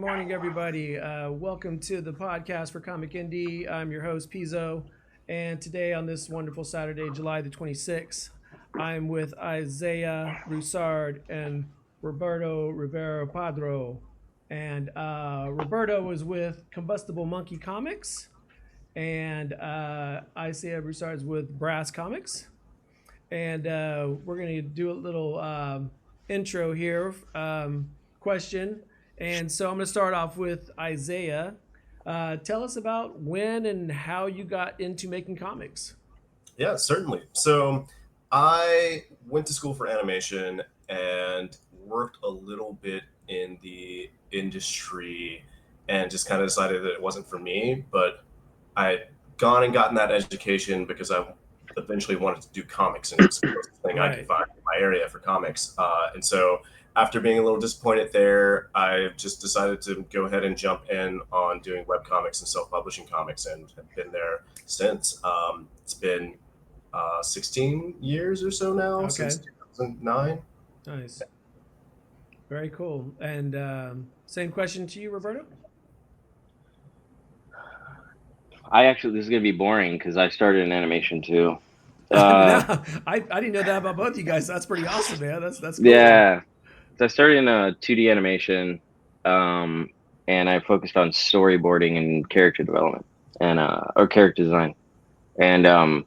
morning, everybody. Welcome to the podcast for Comic Indie. I'm your host, Pizzo. And today, on this wonderful Saturday, July the 26th, I'm with Isaiah Broussard and Roberto Rivera Padro. And Roberto was with Combustible Monkey Comics, and Isaiah Broussard's with Brass Comics. And we're going to do a little intro here, question. And so I'm going to start off with Isaiah. Tell us about when and how you got into making comics. Yeah, certainly. So I went to school for animation and worked a little bit in the industry and just kind of decided that it wasn't for me. But I had gone and gotten that education because I eventually wanted to do comics, and it was the closest thing I could Right. find in my area for comics. And so after being a little disappointed there, I just decided to go ahead and jump in on doing web comics and self-publishing comics, and have been there since. It's been 16 years or so now, Okay. since 2009. Nice. Very cool. And same question to you, Roberto. This is gonna be boring because I started in animation too. No, Uh, I didn't know that about both you guys. That's pretty awesome, man. That's cool. yeah, so I started in 2D animation, um, and I focused on storyboarding and character development and or character design. And I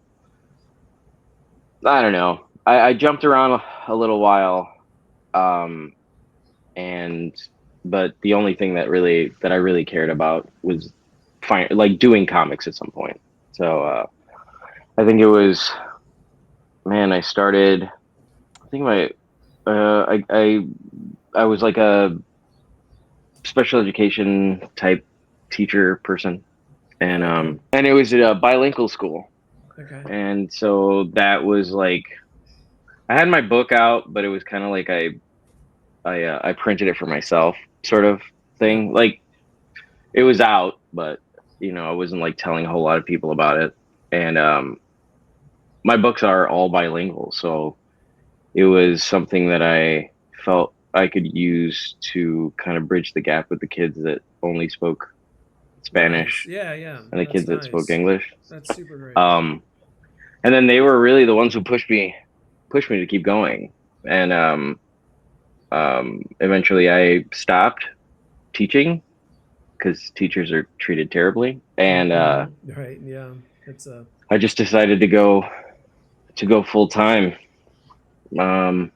don't know, I jumped around a little while, um, and but the only thing that I really cared about was doing comics at some point. So I think it was man, I started. I think my I was like a special education type teacher person, Okay. and it was at a bilingual school, Okay. and so that was like I had my book out, but it was kind of like I printed it for myself, sort of Yeah. thing. Like it was out, but I wasn't like telling a whole lot of people about it, and my books are all bilingual, so it was something that I felt I could use to kind of bridge the gap with the kids that only spoke Nice. Spanish Yeah. Yeah. and the That's kids that spoke nice. English. That's super great. Um, and then they were really the ones who pushed me to keep going. And eventually I stopped teaching because teachers are treated terribly. And Right. Yeah. It's a. I just decided to go full time. Um,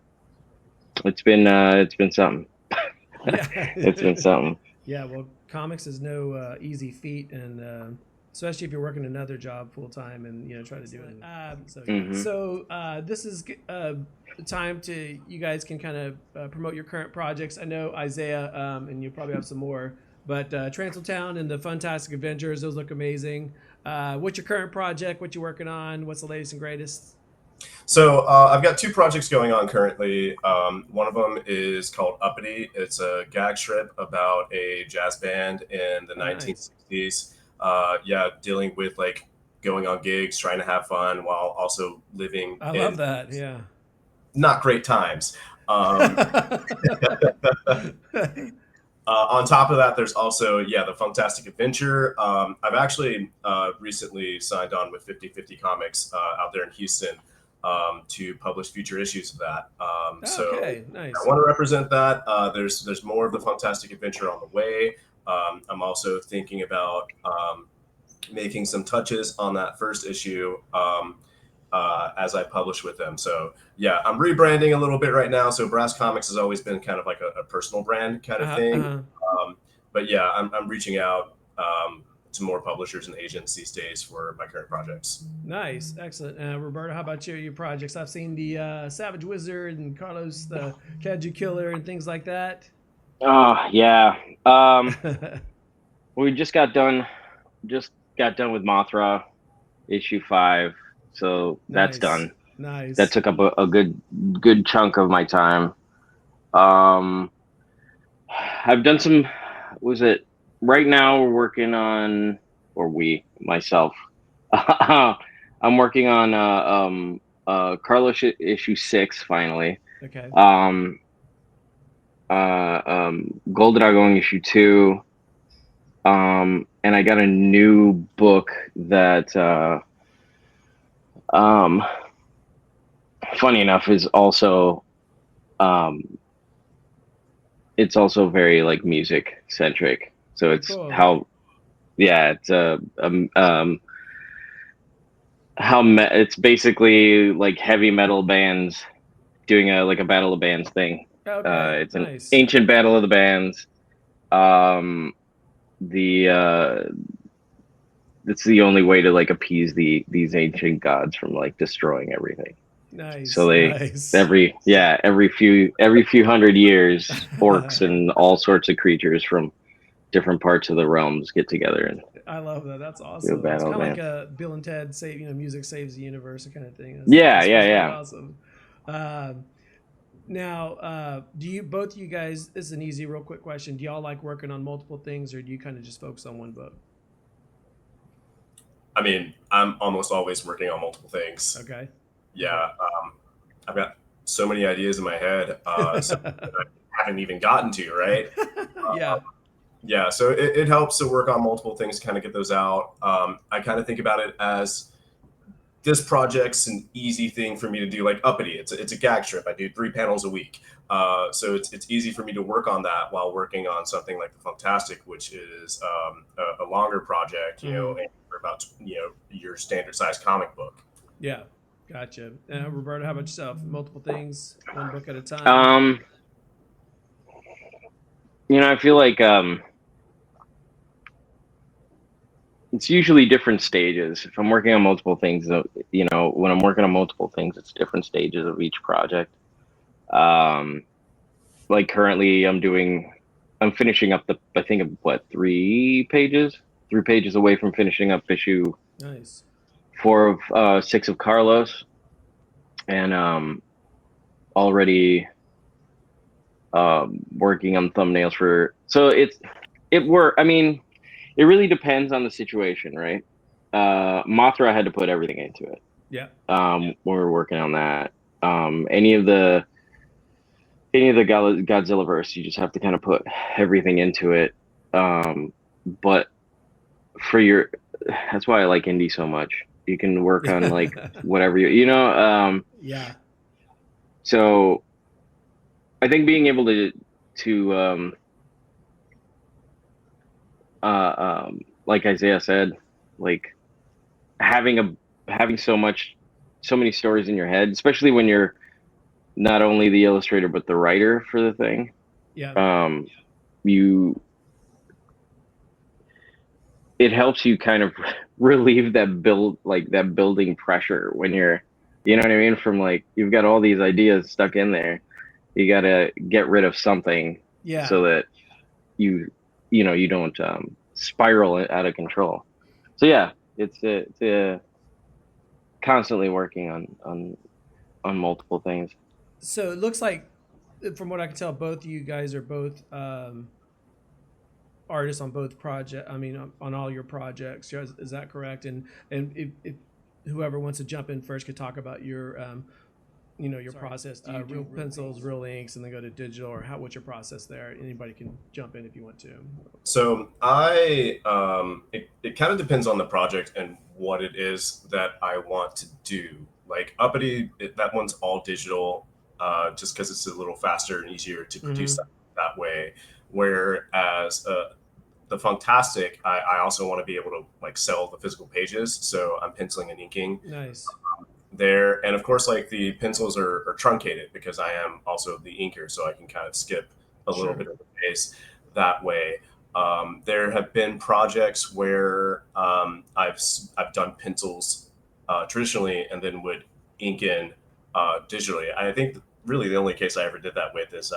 it's been something. It's been Yeah. something. Yeah. Well, comics is no easy feat, and especially if you're working another job full time and try to do it. So yeah. Hmm. So this is the time to you guys can kind of promote your current projects. I know Isaiah, and you probably have some more, but Transiltown and the Fantastic Avengers, those look amazing. What's your current project? What you working on? What's the latest and greatest? So I've got two projects going on currently. One of them is called Uppity. It's a gag strip about a jazz band in the Oh, nice. 1960s. Yeah, dealing with like going on gigs, trying to have fun while also living I love in that. Yeah. not great times. Um, on top of that, there's also, yeah, the Fantastic Adventure. I've actually recently signed on with 50/50 Comics out there in Houston to publish future issues of that. So Okay, I nice. want to represent that. There's more of the Fantastic Adventure on the way. I'm also thinking about making some touches on that first issue as I publish with them. So yeah, I'm rebranding a little bit right now. So Brass Comics has always been kind of like a personal brand kind of thing. Uh-huh. But yeah, I'm reaching out to more publishers and agents these days for my current projects. Nice, excellent. Roberto, how about your projects? I've seen the Savage Wizard and Carlos the Kaiju Killer and things like that. Oh yeah. Um, we just got done with Mothra issue 5, so that's Nice, done. That nice. took up a good chunk of my time. Um, I've done some. Was it right now? We're working on, or myself. I'm working on Carlos issue 6 finally. Okay. Um, Goldeneye going issue 2. And I got a new book that, funny enough, is also, it's also very like music centric. So it's Cool. it's it's basically like heavy metal bands doing a battle of bands thing. Okay. It's an Nice. ancient battle of the bands. The it's the only way to like appease these ancient gods from like destroying everything. So Nice. they Nice. every few hundred years, orcs and all sorts of creatures from different parts of the realms get together and I love that. That's do a awesome. It's battle kind of of like bands. a Bill and Ted save, music saves the universe kind of thing. Yeah, That's really yeah. awesome. Now, do you both of you guys? This is an easy, real quick question. Do y'all like working on multiple things, or do you kind of just focus on one book? I mean, I'm almost always working on multiple things. Okay. Yeah, I've got so many ideas in my head, so that I haven't even gotten to, right? Yeah. Yeah, so it helps to work on multiple things, kind of get those out. I kind of think about it as this project's an easy thing for me to do, like Uppity. It's a gag strip. I do 3 panels a week, so it's easy for me to work on that while working on something like the Fantastic, which is a longer project, and for about your standard size comic book. Yeah. Gotcha. Roberto, how about yourself? Multiple things, one book at a time. I feel like it's usually different stages. If I'm working on multiple things, when I'm working on multiple things, it's different stages of each project. Like currently I'm finishing up I think of 3 pages away from finishing up issue Nice. 4 of 6 of Carlos, and already working on thumbnails for. So I mean, it really depends on the situation, right? Mothra had to put everything into it. Yeah. When we were working on that. Any of the Godzilla verse, you just have to kind of put everything into it. But that's why I like indie so much. You can work on like whatever Yeah. So I think being able to like Isaiah said, like having so many stories in your head, especially when you're not only the illustrator but the writer for the thing. Yeah. It helps you kind of relieve that building pressure when you're, you know what I mean? From like, you've got all these ideas stuck in there. You got to get rid of something Yeah. so that you don't spiral out of control. So yeah, it's constantly working on multiple things. So it looks like, from what I can tell, both of you guys are both artists on both project. I mean, on all your projects. Is that correct? And if whoever wants to jump in first could talk about your your process. Do you real pencils, real inks, and then go to digital, or what's your process there? Anybody can jump in if you want to. So it kind of depends on the project and what it is that I want to do. Like Uppity, that one's all digital, just because it's a little faster and easier to produce that way. Whereas the Fantastic, I also want to be able to like sell the physical pages, so I'm penciling and inking. Nice. There, and of course, like the pencils are truncated because I am also the inker, so I can kind of skip a little bit of the pace that way. There have been projects where I've done pencils traditionally and then would ink in digitally. I think really the only case I ever did that with is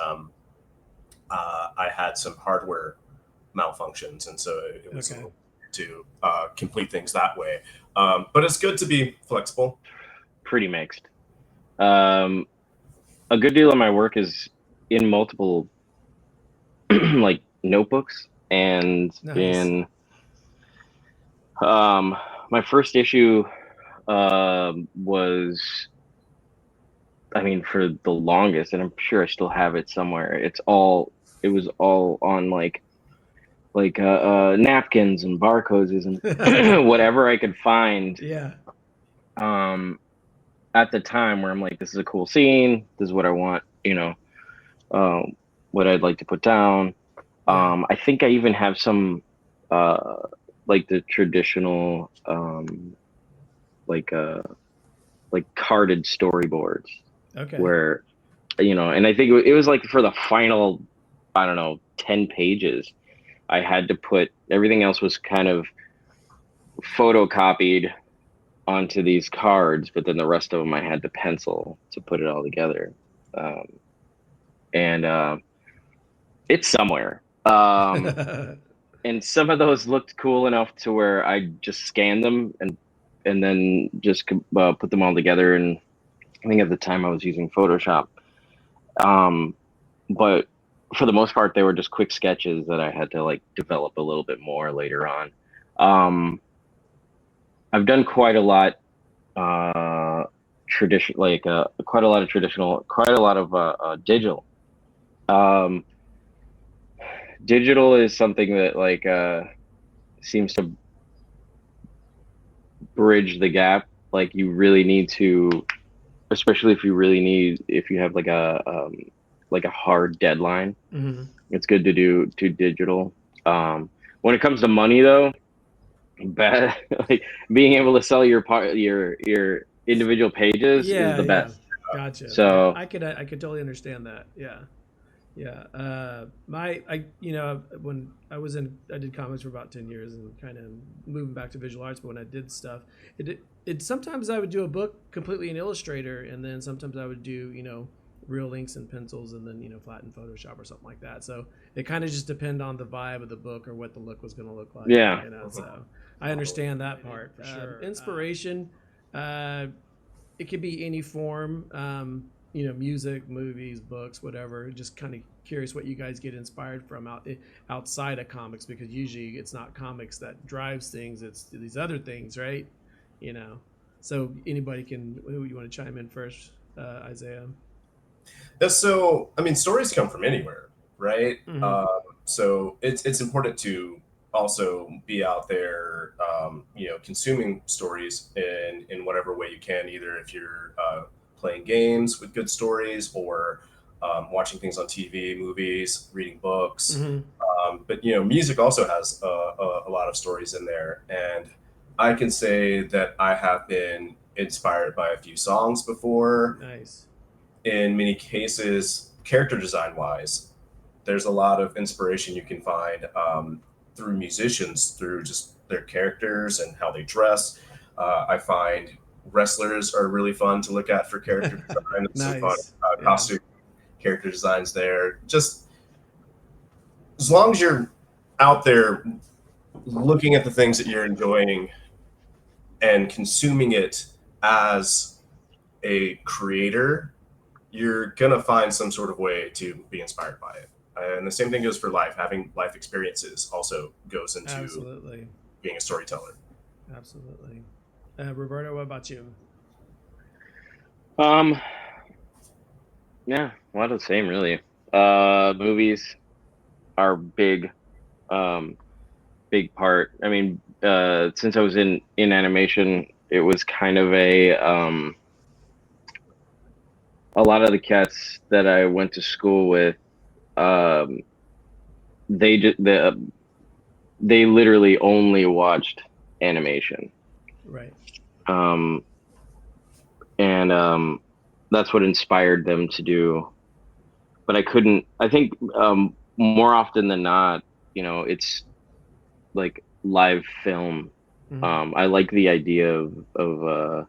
I had some hardware malfunctions, and so it was a little to complete things that way. But it's good to be flexible. Pretty mixed. A good deal of my work is in multiple like notebooks, and in my first issue was, I mean, for the longest, and I'm sure I still have it somewhere, it's all it was all on like napkins and barcodes and whatever I could find. Yeah. At the time where I'm like, this is a cool scene. This is what I want, what I'd like to put down. Yeah. I think I even have some, like the traditional, like carded storyboards Okay. where, and I think it was like for the final, I don't know, 10 pages, I had to put everything else was kind of photocopied onto these cards, but then the rest of them I had to pencil to put it all together. And it's somewhere. And some of those looked cool enough to where I just scanned them and then just put them all together. And I think at the time I was using Photoshop. But for the most part, they were just quick sketches that I had to like develop a little bit more later on. I've done quite a lot quite a lot of traditional, quite a lot of digital. Um, Digital is something that like seems to bridge the gap. Like you really need to, especially if you have like a hard deadline. Mm-hmm. It's good to do digital. When it comes to money, though, like being able to sell your individual pages is Yeah. the Yeah. best. Gotcha. Yeah. So I could totally understand that. Yeah. Yeah. When I did comics for about 10 years and kind of moving back to visual arts, but when I did stuff, it sometimes I would do a book completely in Illustrator, and then sometimes I would do, real inks and pencils, and then, flat in Photoshop or something like that. So it kind of just depended on the vibe of the book or what the look was going to look like. yeah, So I understand that part for sure. Inspiration, it could be any form. Music, movies, books, whatever. Just kind of curious what you guys get inspired from outside of comics, because usually it's not comics that drives things; it's these other things, right? So anybody can. Who you want to chime in first, Isaiah? Yeah, so I mean, stories come from anywhere, right? Mm-hmm. So it's important to also be out there, consuming stories in whatever way you can. Either if you're playing games with good stories, or watching things on TV, movies, reading books. Mm-hmm. But music also has a lot of stories in there, and I can say that I have been inspired by a few songs before. Nice. In many cases, character design wise, there's a lot of inspiration you can find through musicians, through just their characters and how they dress. I find wrestlers are really fun to look at for character design. Some fun Nice. Yeah. costume character designs there. Just as long as you're out there looking at the things that you're enjoying and consuming it as a creator, you're gonna find some sort of way to be inspired by it. And the same thing goes for life. Having life experiences also goes into Absolutely. being a storyteller. Absolutely. Roberto, what about you? Yeah, a lot of the same, really. Movies are big part. I mean, since I was in animation, it was kind of a lot of the cats that I went to school with, um, they literally only watched animation. Right. Um, and that's what inspired them to do. But I couldn't. I think more often than not, it's like live film. Mm-hmm. I like the idea of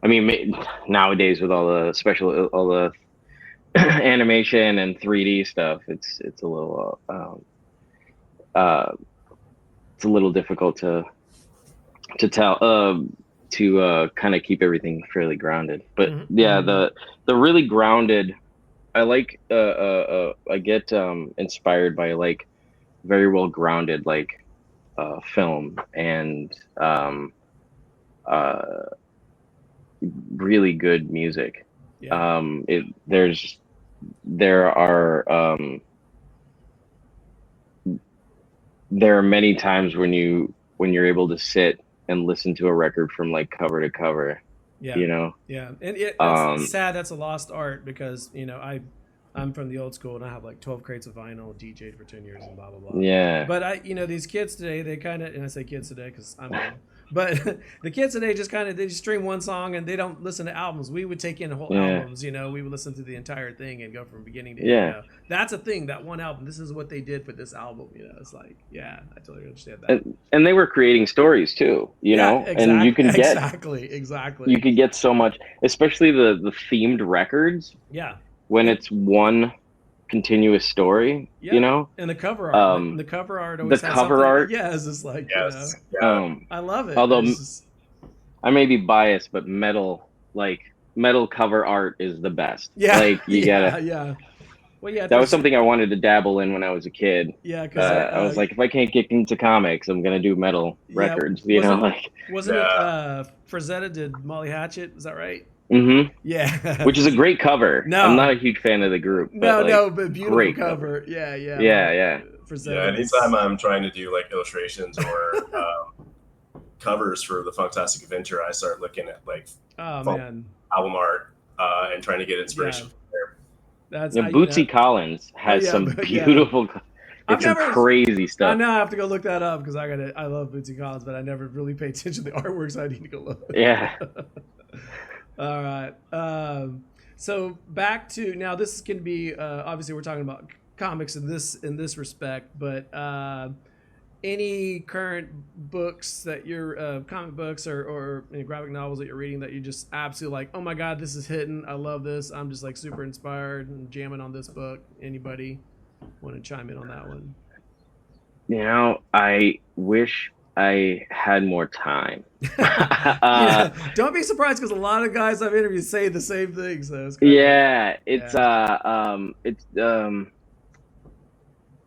I mean, nowadays with all the animation and 3D stuff, it's a little uh, it's a little difficult to tell to kind of keep everything fairly grounded. But Mm-hmm. yeah, Mm-hmm. the really grounded. I like I get inspired by like very well grounded like film and uh, really good music. Yeah. There are there are many times when you're able to sit and listen to a record from like cover to cover, Yeah. you know. Yeah. And that's sad. That's a lost art because, I'm from the old school and I have like 12 crates of vinyl, DJ'd for 10 years and blah, blah, blah. Yeah. But these kids today, they kind of, and I say kids today because I'm old, but the kids today they just stream one song and they don't listen to albums. We would take in whole albums, we would listen to the entire thing and go from beginning to end. That's a thing, that one album. This is what they did for this album. It's like, yeah, I totally understand that. And they were creating stories too, know, exactly, and you can get exactly. You could get so much, especially the themed records. Yeah. When it's one continuous story, And the cover art, always has cover art. Yeah, it's just like, I love it. Although I may be biased, but metal cover art is the best. Yeah, like you gotta. Yeah. Well, yeah. That was something I wanted to dabble in when I was a kid. Yeah, because I was like, if I can't get into comics, I'm gonna do metal records. Wasn't it Frazetta did Molly Hatchet? Is that right? Mm-hmm. Yeah. Which is a great cover. No, I'm not a huge fan of the group. But beautiful cover. Yeah. Yeah. Anytime I'm trying to do like illustrations or covers for the Funktastic Adventure, I start looking at like album art and trying to get inspiration from there. That's Bootsy Collins has some beautiful. It's some crazy stuff. I now have to go look that up because I love Bootsy Collins, but I never really pay attention to the artwork, so I need to go look. Yeah. All right. So back to now. This can be obviously we're talking about comics in this respect, but any current books that you're comic books or graphic novels that you're reading that you just absolutely like, oh my god, this is hitting, I love this, I'm just like super inspired and jamming on this book. Anybody want to chime in on that one? I wish I had more time. Don't be surprised because a lot of guys I've interviewed say the same thing. So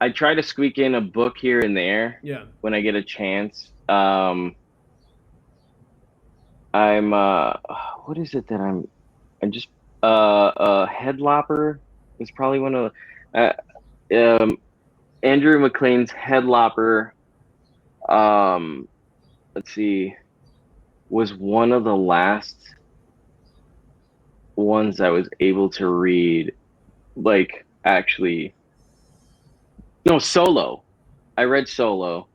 I try to squeak in a book here and there. Yeah. When I get a chance. I'm what is it that I'm just Headlopper is probably one of Andrew McLean's Headlopper. Let's see, was one of the last ones I was able to read, like actually. No, Solo. I read Solo,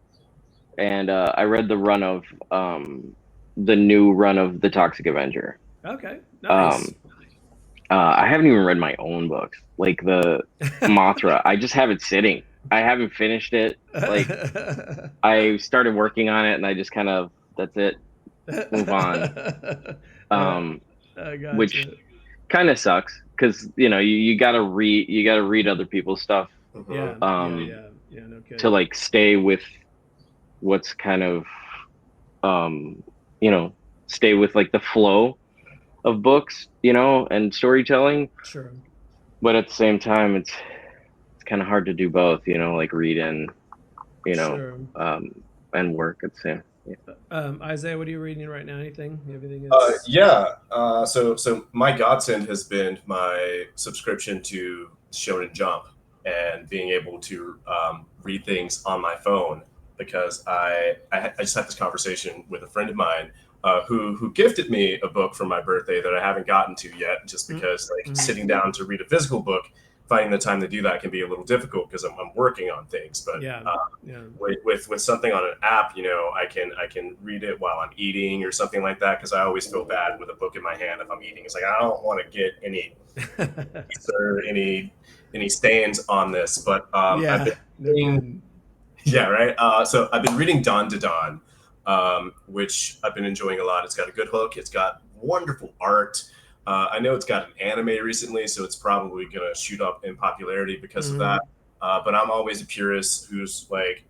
and I read the run of the new run of The Toxic Avenger. Okay, nice. I haven't even read my own books, like the Mothra. I just have it sitting. I haven't finished it. Like I started working on it, and I just kind of that's it. Move on. Which kind of sucks because you gotta read other people's stuff. Yeah, no kidding. To like stay with what's kind of stay with like the flow of books, and storytelling. Sure. But at the same time it's kind of hard to do both, like read and sure. And work at the same. Yeah. Isaiah, what are you reading right now? Anything? So my godsend has been my subscription to Shonen Jump and being able to read things on my phone, because I just had this conversation with a friend of mine who gifted me a book for my birthday that I haven't gotten to yet, just because sitting down to read a physical book, finding the time to do that can be a little difficult because I'm working on things. But with something on an app, I can read it while I'm eating or something like that, because I always feel bad with a book in my hand if I'm eating. It's like I don't want to get any any stains on this. But I've been reading, so I've been reading Dawn to Dawn, which I've been enjoying a lot. It's got a good hook. It's got wonderful art. I know it's got an anime recently, so it's probably going to shoot up in popularity because of that. But I'm always a purist who's like,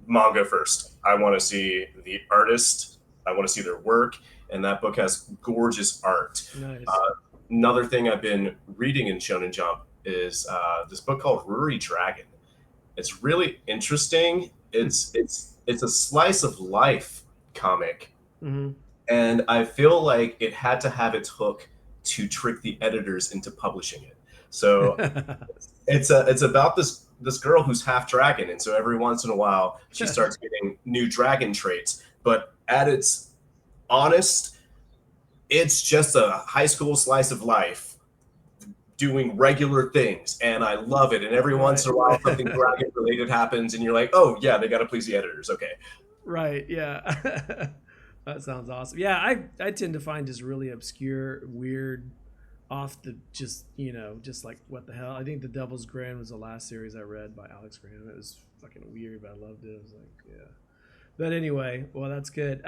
manga first. I want to see the artist. I want to see their work. And that book has gorgeous art. Nice. Another thing I've been reading in Shonen Jump is this book called Ruri Dragon. It's really interesting. It's a slice of life comic. And I feel like it had to have its hook to trick the editors into publishing it. So it's about this this girl who's half dragon, and so every once in a while she starts getting new dragon traits. But at its honest, it's just a high school slice of life doing regular things, and I love it. And every once in a while something dragon related happens and you're like, oh yeah, they got to please the editors. Okay. Right. Yeah. That sounds awesome. Yeah, I tend to find just really obscure, weird, off the just like what the hell. I think The Devil's Grin was the last series I read by Alex Graham. It was fucking weird, but I loved it. I was like, yeah. But anyway, well, that's good.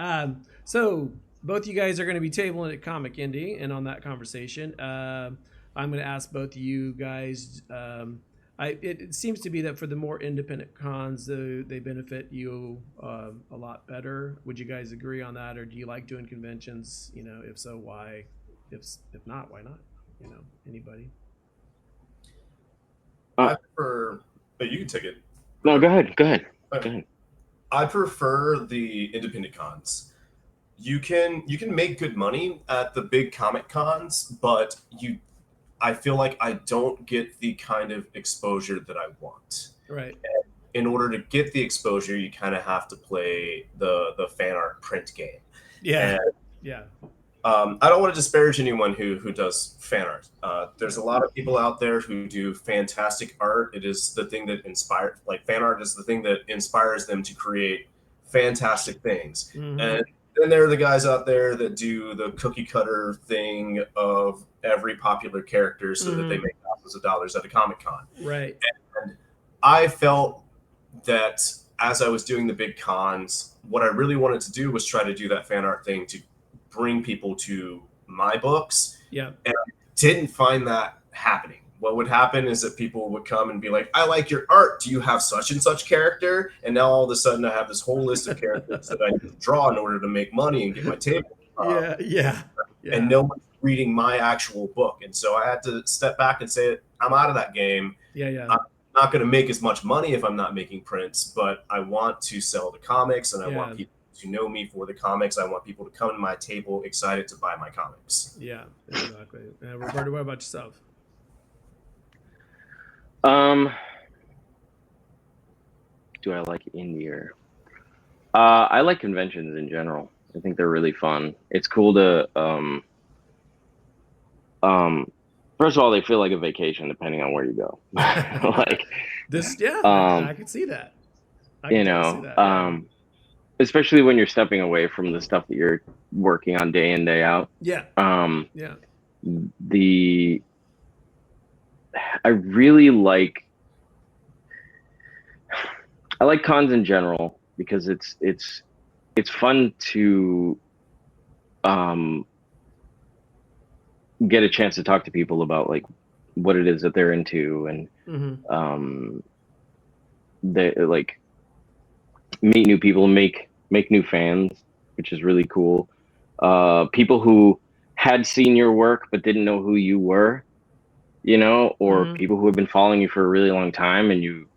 So both you guys are going to be tabling at Comic Indie, and on that conversation, I'm going to ask both of you guys. It seems to be that for the more independent cons, they benefit you a lot better. Would you guys agree on that, or do you like doing conventions? If so, why? If not, why not? Anybody? I prefer. But you can take it. No, go ahead. I prefer the independent cons. You can make good money at the big comic cons, but I feel like I don't get the kind of exposure that I want. Right. And in order to get the exposure, you kind of have to play the fan art print game. Yeah. And, yeah. I don't want to disparage anyone who does fan art. There's a lot of people out there who do fantastic art. It is the thing that inspires, like fan art is the thing that inspires them to create fantastic things. Mm-hmm. And then there are the guys out there that do the cookie cutter thing of every popular character so that they make thousands of dollars at a Comic-Con. Right. And I felt that as I was doing the big cons, what I really wanted to do was try to do that fan art thing to bring people to my books. Yeah. And I didn't find that happening. What would happen is that people would come and be like, I like your art. Do you have such and such character? And now all of a sudden I have this whole list of characters that I need to draw in order to make money and get my table. Yeah. And no one's reading my actual book. And so I had to step back and say, I'm out of that game. Yeah. I'm not going to make as much money if I'm not making prints, but I want to sell the comics and I want people to know me for the comics. I want people to come to my table excited to buy my comics. Yeah, exactly. Roberto, what about yourself? Do I like indie or? I like conventions in general. I think they're really fun. It's cool to first of all, they feel like a vacation depending on where you go. Like this, I can see that. See that. Especially when you're stepping away from the stuff that you're working on day in, day out. Yeah. I like cons in general because it's fun to get a chance to talk to people about like what it is that they're into and they like meet new people, make new fans, which is really cool. People who had seen your work but didn't know who you were, or people who have been following you for a really long time and you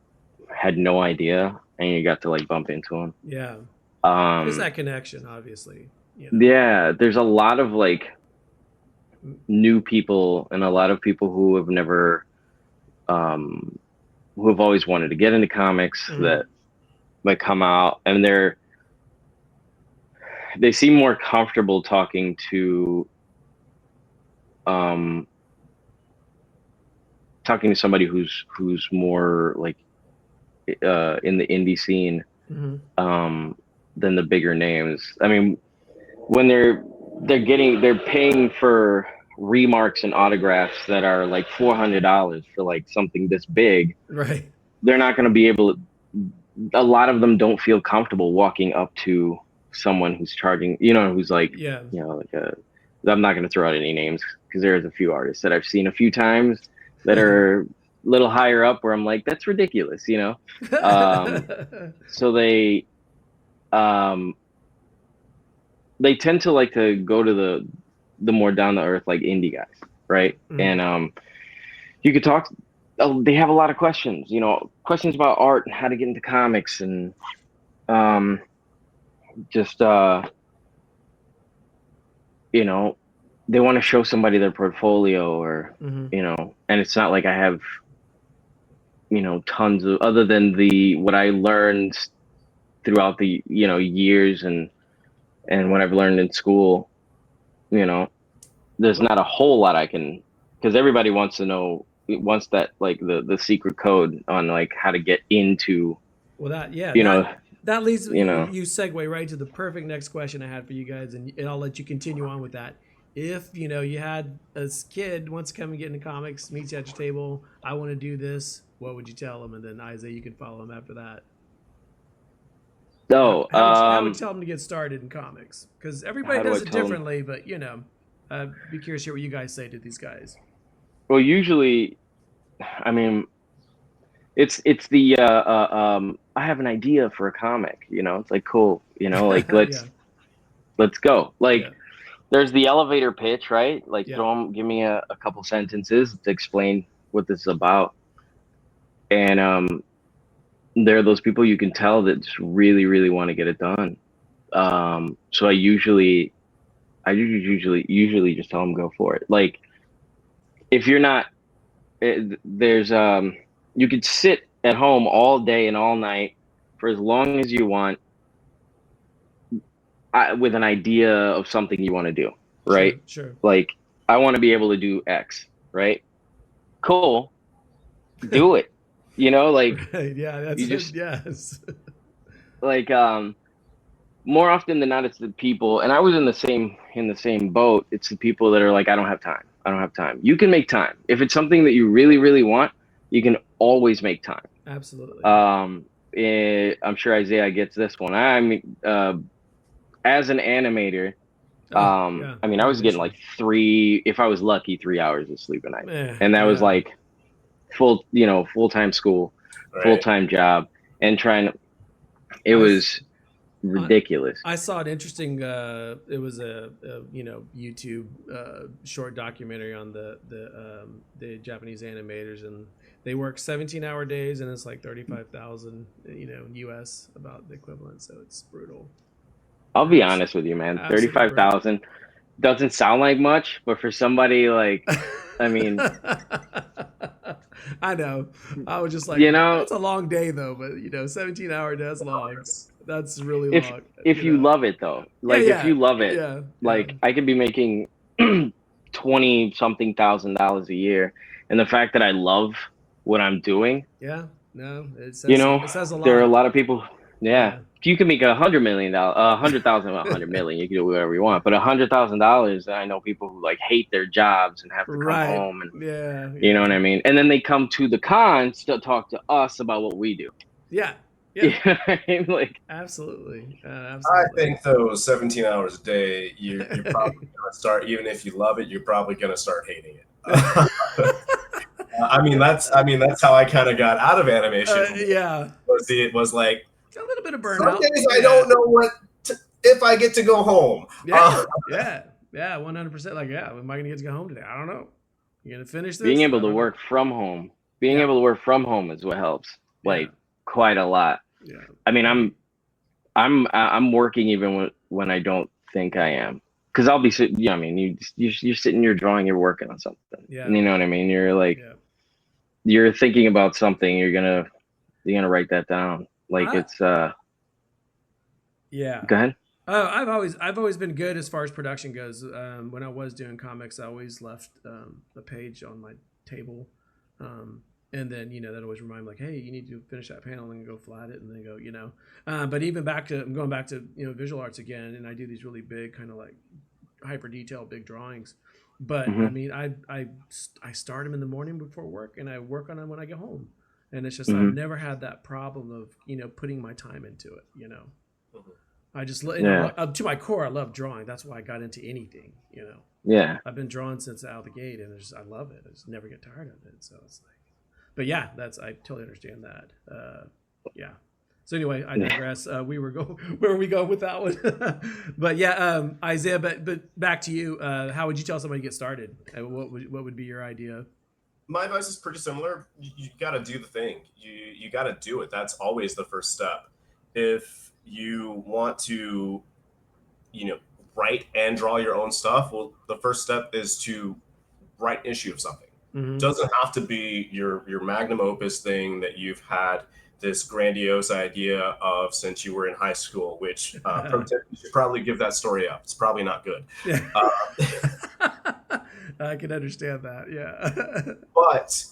had no idea and you got to like bump into them. Yeah. There's that connection, obviously. Yeah, there's a lot of like new people and a lot of people who have never who have always wanted to get into comics that come out and they seem more comfortable talking to somebody who's more like in the indie scene than the bigger names. I mean, when they're paying for remarks and autographs that are like $400 for like something this big, right? They're not going to be able to. A lot of them don't feel comfortable walking up to someone who's charging, who's like, I'm not going to throw out any names because there's a few artists that I've seen a few times that are a little higher up where I'm like, that's ridiculous, So they tend to like to go to the more down to earth, like indie guys. Right. And, you could talk, they have a lot of questions, questions about art and how to get into comics and, they want to show somebody their portfolio or, and it's not like I have tons of, other than what I learned throughout the, years and what I've learned in school, there's not a whole lot I can, because everybody wants that, like the secret code on like how to get into, Well, that you know, that leads you know, you segue right to the perfect next question I had for you guys, and I'll let you continue on with that. If you had a kid wants to come and get into comics, meets you at your table, I want to do this. What would you tell them? And then Isaiah, you can follow him after that. so, How would you tell them to get started in comics? Because everybody how do I does it tell them? differently, but be curious to hear what you guys say to these guys. Well, usually, I mean, it's the I have an idea for a comic. It's like cool. Like Yeah, let's go. Like yeah, there's the elevator pitch, right? Like yeah. give me a couple sentences to explain what this is about, and there are those people you can tell that just really, really want to get it done. So I usually just tell them go for it. Like if you're not, there's you could sit at home all day and all night for as long as you want, with an idea of something you want to do, right? Sure, sure. Like I want to be able to do X, right? Cool, do it. Like Right. Yeah, that's you it. just Yes. like more often than not, it's the people, and I was in the same boat. It's the people that are like, I don't have time. I don't have time. You can make time if it's something that you really, really want. You can always make time. Absolutely. I'm sure Isaiah gets this one. I mean, as an animator, Oh, yeah. I mean, I was getting Animation. like if I was lucky, 3 hours of sleep a night, and that was Yeah. like full time school, full Right. time job, and it I, was I ridiculous. I saw an interesting. It was a YouTube short documentary on the Japanese animators, and they work 17-hour days, and it's like 35,000 US, about the equivalent. So it's brutal. I'll be honest with you, man. Absolutely brutal. 35,000 doesn't sound like much, but for somebody like, I mean, I know. I was just like, you know, that's a long day though, but 17-hour day, that's long. Yes. That's really if long. if you love it though, Yeah, like if yeah, you love it, yeah, yeah, like I could be making 20 something $1,000 a year, and the fact that I love what I'm doing, yeah. No, it you says know, it says a there are a lot. lot of people. Yeah, Yeah, you can make $100 million, 100,000, 100 million. You can do whatever you want, but $100,000, I know people who like hate their jobs and have to come right. home, and Yeah, you know yeah, what I mean. And then they come to the cons to talk to us about what we do. yeah, You yeah. know what I mean? Like, Absolutely, I absolutely. think those 17 hours a day, you're probably gonna start, even if you love it, you're probably gonna start hating it. I mean that's how I kind of got out of animation. Yeah, It was like a little bit of some burnout. days I Yeah, don't know if I get to go home. yeah, yeah, yeah. 100%. Like, yeah, am I gonna get to go home today? I don't know. You gonna finish being this? able I to don't know. work from home, being Yeah, able to work from home is what helps, yeah, like quite a lot. yeah. I mean, I, I'm working even when I don't think I am, because I'll be sitting. Yeah, I mean, you're sitting, you're drawing, you're working on something. yeah, You know what I mean? You're like yeah. you're thinking about something. You're gonna write that down. Like I it's Yeah. Go ahead. Oh, I've always been good as far as production goes. When I was doing comics, I always left a page on my table, and then that always remind me, like, hey, you need to finish that panel and go flat it, and then go. But even I'm going back to visual arts again, and I do these really big kind of like hyper detailed big drawings. But I Hmm. mean, I start them in the morning before work, and I work on them when I get home, and it's just I've Hmm. never had that problem of putting my time into it. Mhm. I just, Yeah. to my core, I love drawing. That's why I got into anything. Yeah. I've been drawing since out of the gate, and I love it. I just never get tired of it. So it's like, but yeah, I totally understand that. Yeah. So anyway, I digress. Where were we going with that one? But yeah, Isaiah. But back to you. How would you tell somebody to get started? What would be your idea? My advice is pretty similar. You got to do the thing. You got to do it. That's always the first step. If you want to, you know, write and draw your own stuff, well, the first step is to write an issue of something. Doesn't have to be your magnum opus thing that you've had this grandiose idea of since you were in high school, which pro tip, you should probably give that story up. It's probably not good. Yeah. I can understand that. Yeah. But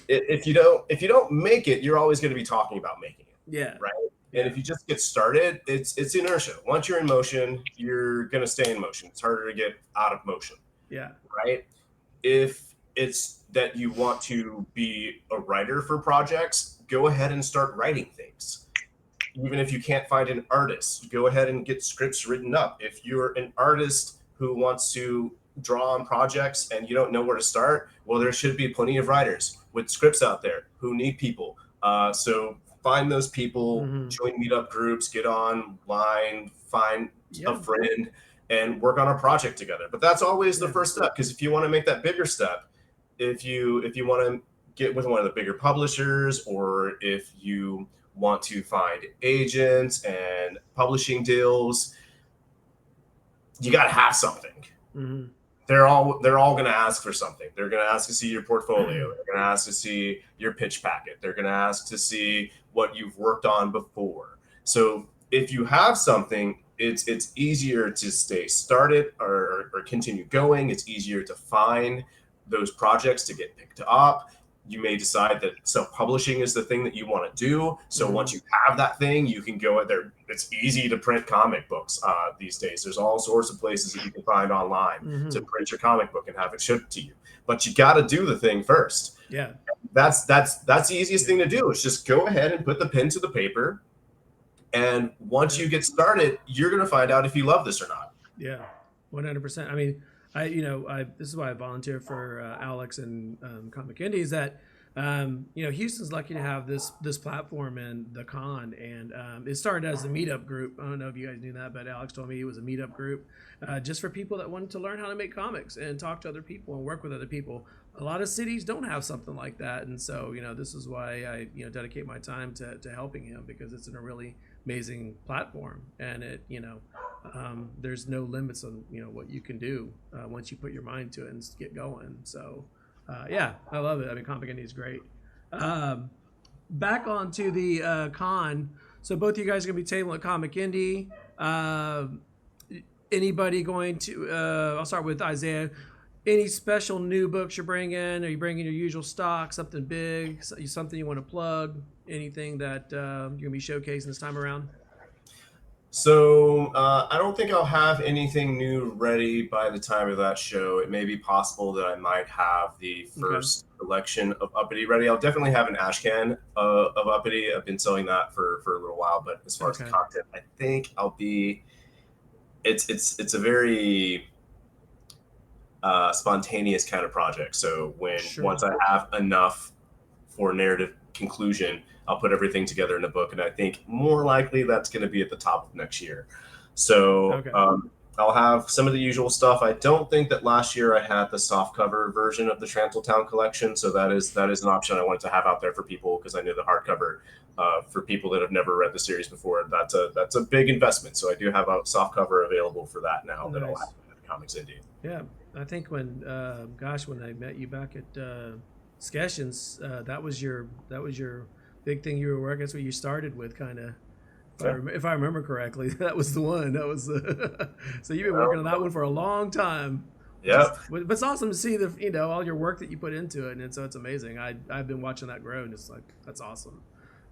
if you don't make it, you're always going to be talking about making it. Yeah. Right. And if you just get started, it's inertia. Once you're in motion, you're going to stay in motion. It's harder to get out of motion. Yeah. Right. If it's that you want to be a writer for projects, go ahead and start writing things. Even if you can't find an artist, go ahead and get scripts written up. If you're an artist who wants to draw on projects and you don't know where to start, well, there should be plenty of writers with scripts out there who need people. So find those people, join meetup groups, get online, find a friend, and work on a project together. But that's always the first step, because if you want to make that bigger step, if you want to get with one of the bigger publishers, or if you want to find agents and publishing deals, you got to have something. They're all going to ask for something. They're going to ask to see your portfolio. They're going to ask to see your pitch packet. They're going to ask to see what you've worked on before. So if you have something, it's easier to stay started or continue going. It's easier to find those projects to get picked up. You may decide that self-publishing is the thing that you want to do. So once you have that thing, you can go out there. It's easy to print comic books these days. There's all sorts of places that you can find online to print your comic book and have it shipped to you. But you got to do the thing first. Yeah. That's the easiest thing to do. Is just go ahead and put the pen to the paper. And once you get started, you're going to find out if you love this or not. Yeah, 100%. I mean, this is why I volunteer for Alex and Comic Indie, is that Houston's lucky to have this platform and the con, and it started as a meetup group. I don't know if you guys knew that, but Alex told me it was a meetup group just for people that wanted to learn how to make comics and talk to other people and work with other people. A lot of cities don't have something like that, and so this is why I dedicate my time to helping him, because it's in a really amazing platform, and it there's no limits on what you can do once you put your mind to it and get going. So I love it. I mean, Comic Indie is great. Back onto the con. So both of you guys are gonna be tabling at Comic Indie. Anybody going to? I'll start with Isaiah. Any special new books you're bringing? Are you bringing your usual stock? Something big? Something you want to plug? Anything that you're gonna be showcasing this time around? So I don't think I'll have anything new ready by the time of that show. It may be possible that I might have the first collection of Uppity ready. I'll definitely have an ash can of Uppity. I've been selling that for a little while, but as far as the content, I think I'll be. It's a very spontaneous kind of project. So once I have enough for narrative conclusion, I'll put everything together in a book, and I think more likely that's going to be at the top of next year. So I'll have some of the usual stuff. I don't think that last year I had the softcover version of the Transiltown collection, so that is an option I wanted to have out there for people, because I knew the hardcover for people that have never read the series before, that's a big investment. So I do have a softcover available for that now. That I'll have at Comics Indie. Yeah, I think when I met you back at Skeshins, that was your big thing you were working. That's what you started with, kind of. If I remember correctly, that was the one. That was so you've been working on that one for a long time. Yeah, but it's awesome to see all your work that you put into it, and so it's amazing. I've been watching that grow, and it's like, that's awesome.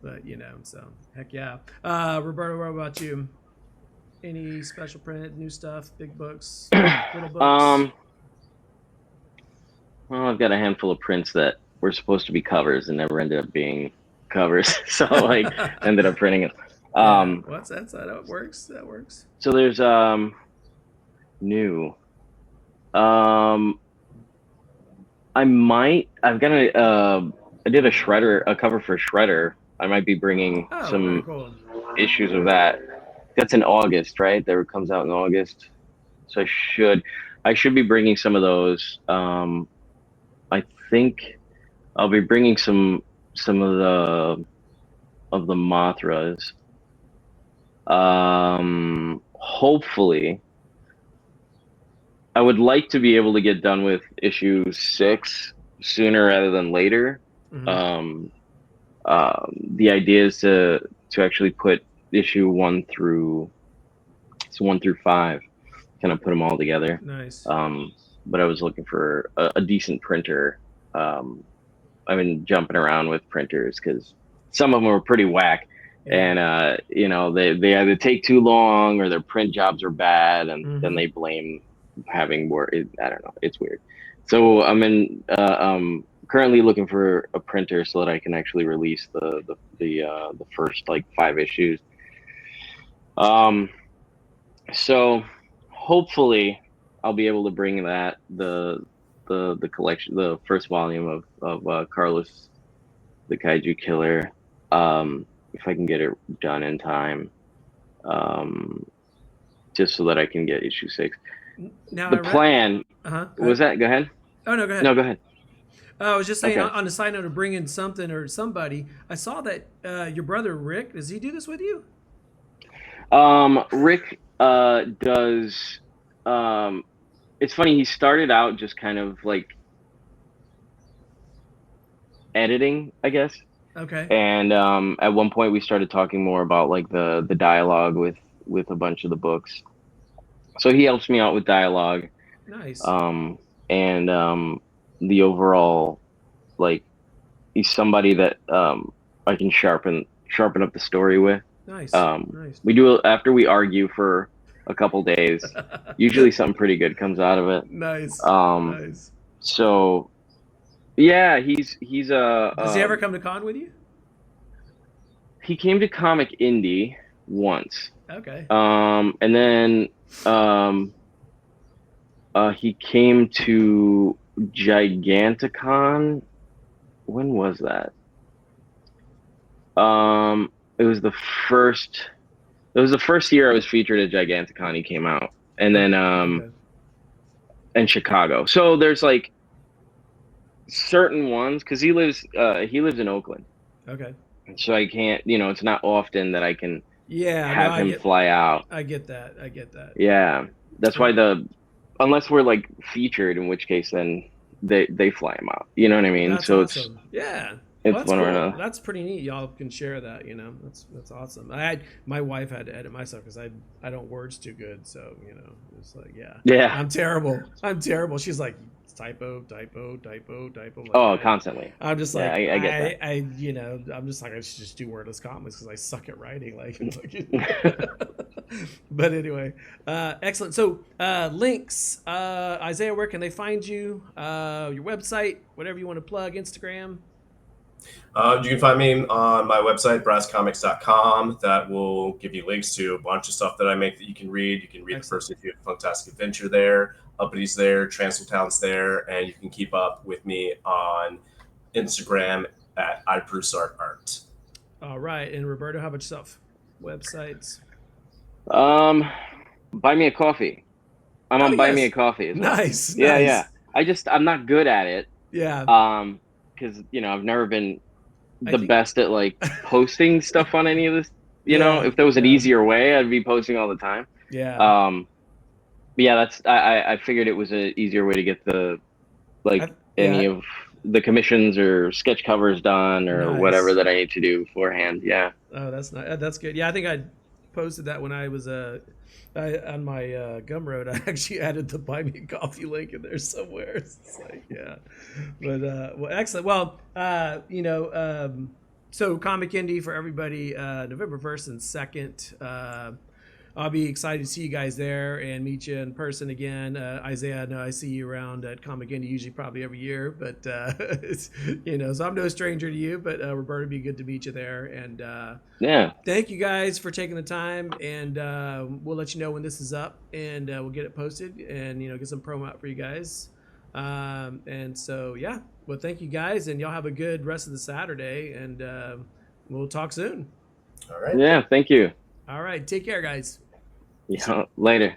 But so heck yeah. Roberto, what about you? Any special print, new stuff, big books, little books? Well, I've got a handful of prints that were supposed to be covers and never ended up being covers, so ended up printing it. What's that? That works. So there's new. I did a cover for Shredder. I might be bringing some issues of that. That's in August, right? That comes out in August. So I should be bringing some of those. I think I'll be bringing some of the Mothras. Hopefully, I would like to be able to get done with issue 6 sooner rather than later. Mhm. The idea is to actually put issue 1 through 5, kind of put them all together. Nice. But I was looking for a decent printer. I've been jumping around with printers because some of them are pretty whack, Yeah. and they either take too long or their print jobs are bad, and then Mhm. they blame having more. I don't know. It's weird. So I'm currently looking for a printer so that I can actually release the first like 5 issues. Um, so hopefully I'll be able to bring the collection, the first volume of Carlos the Kaiju Killer, if I can get it done in time, um, just so that I can get issue 6. Now The I read. plan Go was ahead. that. Go ahead. Oh no, go ahead. No, go ahead. I was just saying Okay. on the side note of bringing something or somebody. I saw that your brother Rick. Does he do this with you? Rick does. It's funny. He started out just kind of like editing, I guess. Okay. And at one point we started talking more about like the dialogue with a bunch of the books. So he helps me out with dialogue, Nice. um, and the overall, like, he's somebody that I can sharpen up the story with. Nice. Nice. We do after we argue for a couple days. Usually something pretty good comes out of it. Nice. Um, Nice. so yeah, he's Does he ever come to con with you? he came to Comic Indie once. Okay. And then he came to Giganticon. When was that? It was the first. It was the first year I was featured at Giganticon. He came out, and then Okay. in Chicago. So there's like certain ones because he lives in Oakland, Okay. so I can't. It's not often that I can Yeah. No, have him fly out. I get that. I get that. Yeah, that's why unless we're like featured, in which case then they fly him out. You know what I mean? That's So awesome. Yeah. Well, it's that's one or cool. another. That's pretty neat. Y'all can share that. That's awesome. My wife had to edit myself because I don't words too good. So it's like Yeah. I'm terrible. I'm terrible. She's like typo, typo, typo, typo. Oh, constantly. I'm just Yeah, like I get that. I'm just like I should just do wordless comics because I suck at writing. Like, but anyway, excellent. So links, Isaiah, where can they find you? Your website, whatever you want to plug, Instagram. You can find me on my website, brasscomics.com. That will give you links to a bunch of stuff that I make that you can read. You can read Excellent. the first issue of Fantastic Adventure there, Uppity's there, Transyltown's there, and you can keep up with me on Instagram at Broussard Art. All right. And Roberto, how about yourself? Websites. Buy me a coffee. I'm on Buy Me a Coffee as well. Nice. Yeah, Nice. yeah. I'm not good at it. Yeah. Because I've never been the best at like posting stuff on any of this. If there was an easier way, I'd be posting all the time. Yeah. But yeah, I figured it was an easier way to get any of the commissions or sketch covers done or whatever that I need to do beforehand. Yeah. Oh, that's nice. That's good. Yeah, I think I posted that when I was on my Gumroad. I actually added the Buy Me a Coffee link in there somewhere. It's like, yeah, but well, excellent. Well, so Comic Indie for everybody, November 1st and 2nd. I'll be excited to see you guys there and meet you in person again. Isaiah, I know I see you around at Comic Indie usually probably every year, but so I'm no stranger to you. But Roberto, it'd be good to meet you there. And thank you guys for taking the time. And we'll let you know when this is up, and we'll get it posted and get some promo out for you guys. And so well, thank you guys, and y'all have a good rest of the Saturday, and we'll talk soon. All right. Yeah, thank you. All right, take care, guys. Yeah, later.